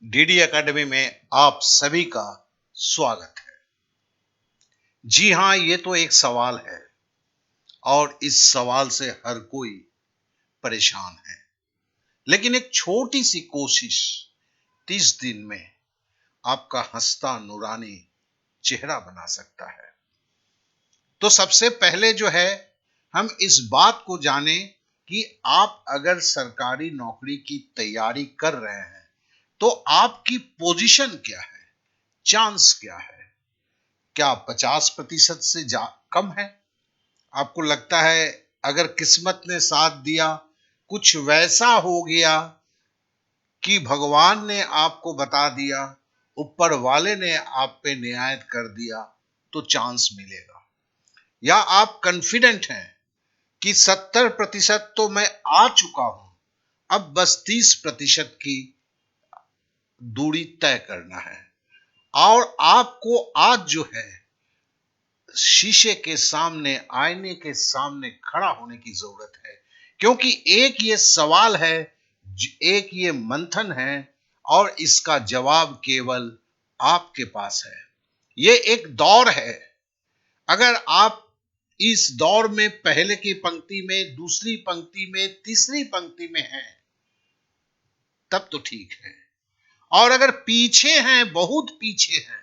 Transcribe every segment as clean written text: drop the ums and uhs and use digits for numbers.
DD academy में आप सभी का स्वागत है। जी हां, ये तो एक सवाल है और इस सवाल से हर कोई परेशान है। लेकिन एक छोटी सी कोशिश 30 दिन में आपका हंसता नूरानी चेहरा बना सकता है। तो सबसे पहले जो है, हम इस बात को जानें कि आप अगर सरकारी नौकरी की तैयारी कर रहे हैं तो आपकी पोजीशन क्या है, चांस क्या है। क्या 50% से कम है? आपको लगता है अगर किस्मत ने साथ दिया, कुछ वैसा हो गया कि भगवान ने आपको बता दिया, ऊपर वाले ने आप पे न्याय कर दिया, तो चांस मिलेगा। या आप कॉन्फिडेंट हैं कि 70% तो मैं आ चुका हूं, अब बस 30% की दूरी तय करना है। और आपको आज जो है शीशे के सामने, आईने के सामने खड़ा होने की जरूरत है, क्योंकि एक ये सवाल है, एक ये मंथन है और इसका जवाब केवल आपके पास है। ये एक दौर है। अगर आप इस दौर में पहले की पंक्ति में, दूसरी पंक्ति में, तीसरी पंक्ति में हैं, तब तो ठीक है। और अगर पीछे हैं, बहुत पीछे हैं,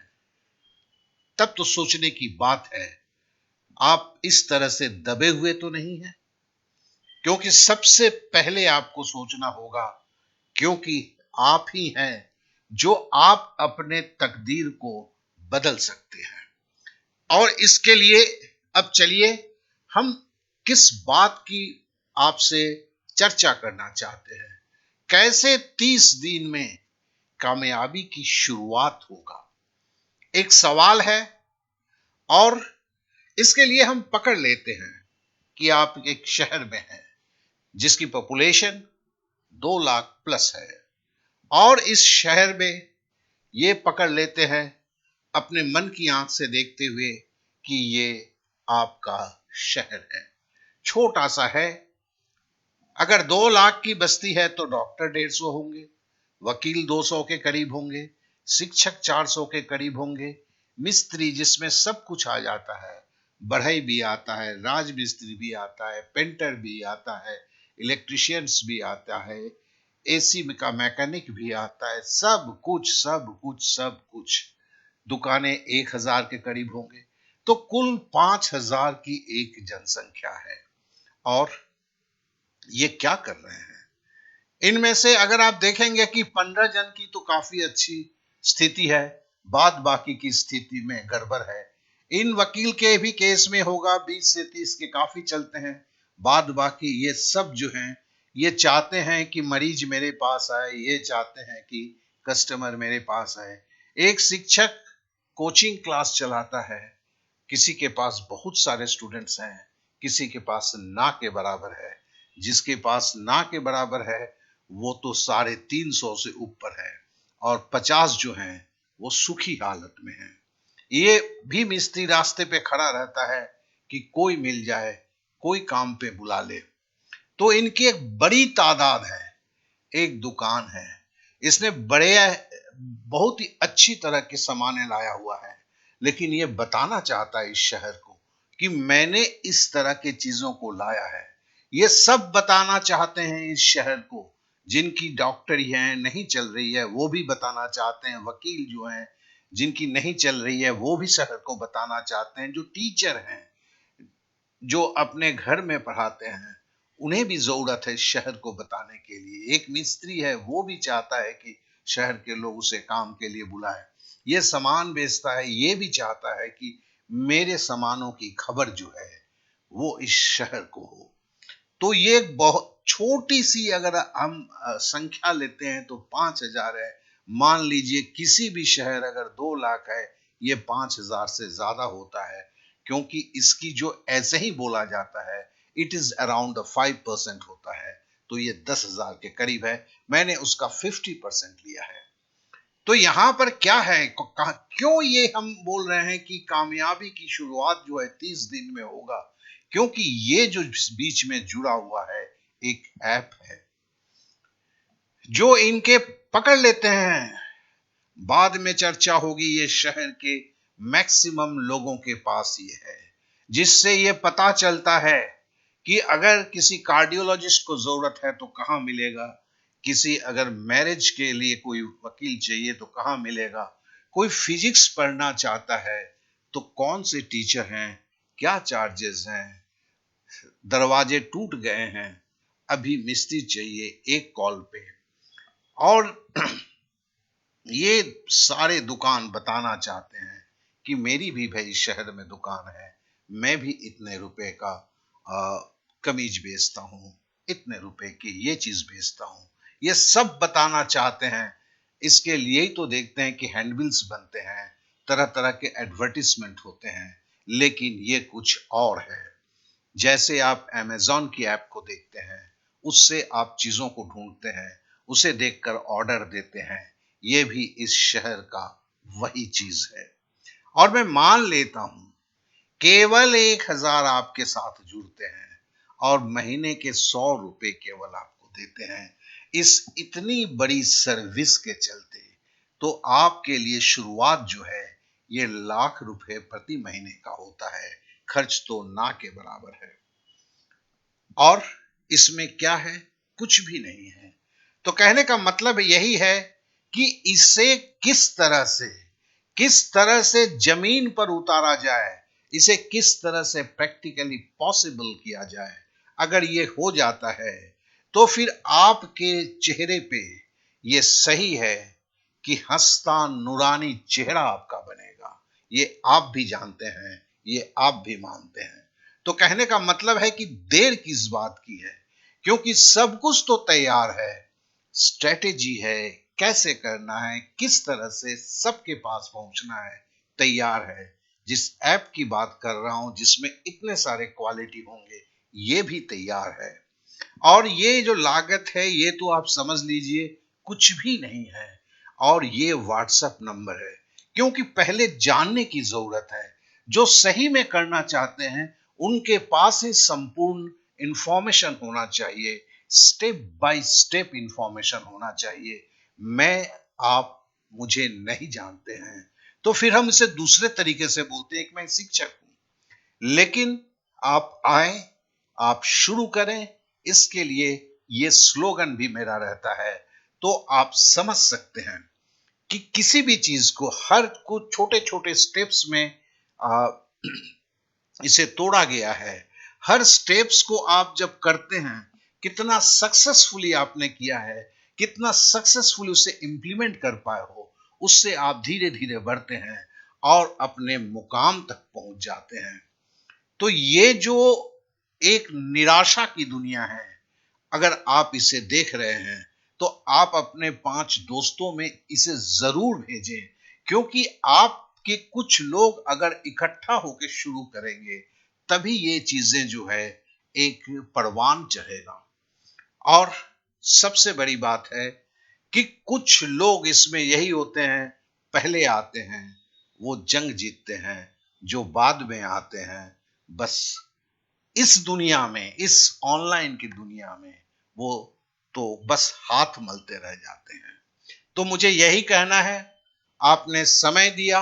तब तो सोचने की बात है, आप इस तरह से दबे हुए तो नहीं हैं। क्योंकि सबसे पहले आपको सोचना होगा, क्योंकि आप ही हैं जो आप अपने तकदीर को बदल सकते हैं। और इसके लिए अब चलिए हम किस बात की आपसे चर्चा करना चाहते हैं। कैसे 30 दिन में कामयाबी की शुरुआत होगा, एक सवाल है। और इसके लिए हम पकड़ लेते हैं कि आप एक शहर में हैं जिसकी पॉपुलेशन 2 लाख प्लस है, और इस शहर में ये पकड़ लेते हैं अपने मन की आंख से देखते हुए कि ये आपका शहर है, छोटा सा है। अगर 2 लाख की बस्ती है तो डॉक्टर 150 होंगे, वकील 200 के करीब होंगे, शिक्षक 400 के करीब होंगे, मिस्त्री जिसमें सब कुछ आ जाता है, बढ़ई भी आता है, राज मिस्त्री भी आता है, पेंटर भी आता है, इलेक्ट्रिशियंस भी आता है, एसी का मैकेनिक भी आता है, सब कुछ सब कुछ सब कुछ। दुकानें 1000 के करीब होंगे, तो कुल 5000 की एक जनसंख्या है। और ये क्या कर रहे हैं? इनमें से अगर आप देखेंगे कि 15 जन की तो काफी अच्छी स्थिति है, बाद बाकी की स्थिति में गड़बड़ है। इन वकील के भी केस में होगा 20 से 30 के काफी चलते हैं, बाद बाकी ये सब जो हैं, ये चाहते हैं कि मरीज मेरे पास आए, ये चाहते हैं कि कस्टमर मेरे पास आए। एक शिक्षक कोचिंग क्लास चलाता है, किसी के पास बहुत सारे स्टूडेंट्स हैं, किसी के पास ना के बराबर है। जिसके पास ना के बराबर है वो तो 350 से ऊपर है, और 50 जो हैं वो सुखी हालत में हैं। ये भी मिस्त्री रास्ते पे खड़ा रहता है कि कोई मिल जाए, कोई काम पे बुला ले। तो इनकी एक बड़ी तादाद है। एक दुकान है, इसने बड़े बहुत ही अच्छी तरह के सामान लाया हुआ है, लेकिन ये बताना चाहता है इस शहर को कि मैंने इस तरह के चीजों को लाया है। ये सब बताना चाहते हैं इस शहर को। जिनकी डॉक्टरी है नहीं चल रही है वो भी बताना चाहते हैं, वकील जो हैं जिनकी नहीं चल रही है वो भी शहर को बताना चाहते हैं, जो टीचर हैं, जो अपने घर में पढ़ाते हैं, उन्हें भी जरूरत है शहर को बताने के लिए। एक मिस्त्री है वो भी चाहता है कि शहर के लोग उसे काम के लिए बुलाए। ये सामान बेचता है, ये भी चाहता है कि मेरे सामानों की खबर जो है वो इस शहर को हो। तो ये एक बहुत छोटी सी अगर हम संख्या लेते हैं तो 5000 है। मान लीजिए किसी भी शहर अगर 2 लाख है, ये 5000 से ज्यादा होता है, क्योंकि इसकी जो ऐसे ही बोला जाता है, इट इज अराउंड 5% होता है, तो ये 10,000 के करीब है। मैंने उसका 50% लिया है। तो यहां पर क्या है, क्यों ये हम बोल रहे हैं कि कामयाबी की शुरुआत जो है 30 दिन में होगा? क्योंकि ये जो बीच में जुड़ा हुआ है एक ऐप है जो इनके पकड़ लेते हैं बाद में चर्चा होगी, ये शहर के मैक्सिमम लोगों के पास ये है, जिससे ये पता चलता है कि अगर किसी कार्डियोलॉजिस्ट को जरूरत है तो कहाँ मिलेगा, किसी अगर मैरिज के लिए कोई वकील चाहिए तो कहाँ मिलेगा, कोई फिजिक्स पढ़ना चाहता है तो कौन से टीचर हैं, क्या चार्जेस हैं, दरवाजे टूट गए हैं, अभी मिस्त्री चाहिए एक कॉल पे। और ये सारे दुकान बताना चाहते हैं कि मेरी भी भाई शहर में दुकान है, मैं भी इतने रुपए का कमीज बेचता हूँ, इतने रुपए की ये चीज बेचता हूँ, ये सब बताना चाहते हैं। इसके लिए ही तो देखते हैं कि हैंडबिल्स बनते हैं, तरह तरह के एडवर्टिजमेंट होते हैं, लेकिन ये कुछ और है। जैसे आप अमेज़न की ऐप को देखते हैं, उससे आप चीजों को ढूंढते हैं, उसे देखकर ऑर्डर देते हैं, ये भी इस शहर का वही चीज है। और मैं मान लेता हूं केवल 1,000 आपके साथ जुड़ते हैं और महीने के 100 रुपए केवल आपको देते हैं इस इतनी बड़ी सर्विस के चलते, तो आपके लिए शुरुआत जो है ये लाख रुपए प्रति महीने का होता है, खर्च तो ना के बराबर है। और इसमें क्या है, कुछ भी नहीं है। तो कहने का मतलब यही है कि इसे किस तरह से जमीन पर उतारा जाए, इसे किस तरह से प्रैक्टिकली पॉसिबल किया जाए। अगर ये हो जाता है तो फिर आपके चेहरे पे ये सही है कि हंसता नूरानी चेहरा आपका बनेगा। ये आप भी जानते हैं, ये आप भी मानते हैं। तो कहने का मतलब है कि देर किस बात की है, क्योंकि सब कुछ तो तैयार है, स्ट्रेटेजी है, कैसे करना है, किस तरह से सबके पास पहुंचना है, तैयार है। जिस ऐप की बात कर रहा हूं जिसमें इतने सारे क्वालिटी होंगे, ये भी तैयार है। और ये जो लागत है ये तो आप समझ लीजिए कुछ भी नहीं है। और ये व्हाट्सएप नंबर है, क्योंकि पहले जानने की जरूरत है। जो सही में करना चाहते हैं उनके पास ही संपूर्ण इंफॉर्मेशन होना चाहिए, स्टेप बाय स्टेप इंफॉर्मेशन होना चाहिए। मैं आप मुझे नहीं जानते हैं तो फिर हम इसे दूसरे तरीके से बोलते हैं कि मैं शिक्षक हूं, लेकिन आप आए, आप शुरू करें, इसके लिए ये स्लोगन भी मेरा रहता है। तो आप समझ सकते हैं कि किसी भी चीज को हर कुछ छोटे छोटे स्टेप्स में आ, इसे तोड़ा गया है। हर स्टेप्स को आप जब करते हैं, कितना सक्सेसफुली आपने किया है, कितना सक्सेसफुली उसे इंप्लीमेंट कर पाए हो, उससे आप धीरे धीरे बढ़ते हैं और अपने मुकाम तक पहुंच जाते हैं। तो ये जो एक निराशा की दुनिया है, अगर आप इसे देख रहे हैं तो आप अपने 5 दोस्तों में इसे जरूर भेजें, क्योंकि आपके कुछ लोग अगर इकट्ठा होकर शुरू करेंगे तभी ये चीजें जो है एक परवान चढ़ेगा। और सबसे बड़ी बात है कि कुछ लोग इसमें यही होते हैं, पहले आते हैं, वो जंग जीतते हैं, जो बाद में आते हैं बस इस दुनिया में, इस ऑनलाइन की दुनिया में वो तो बस हाथ मलते रह जाते हैं। तो मुझे यही कहना है, आपने समय दिया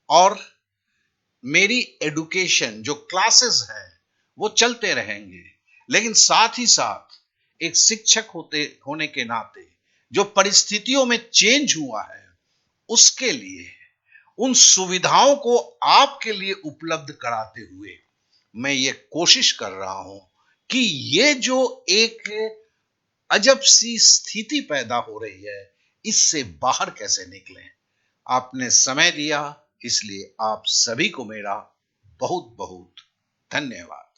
और मेरी एडुकेशन जो क्लासेस हैं वो चलते रहेंगे, लेकिन साथ ही साथ एक शिक्षक होने के नाते जो परिस्थितियों में चेंज हुआ है उसके लिए उन सुविधाओं को आपके लिए उपलब्ध कराते हुए मैं ये कोशिश कर रहा हूं कि ये जो एक अजब सी स्थिति पैदा हो रही है इससे बाहर कैसे निकलें। आपने समय दिया, इसलिए आप सभी को मेरा बहुत बहुत धन्यवाद।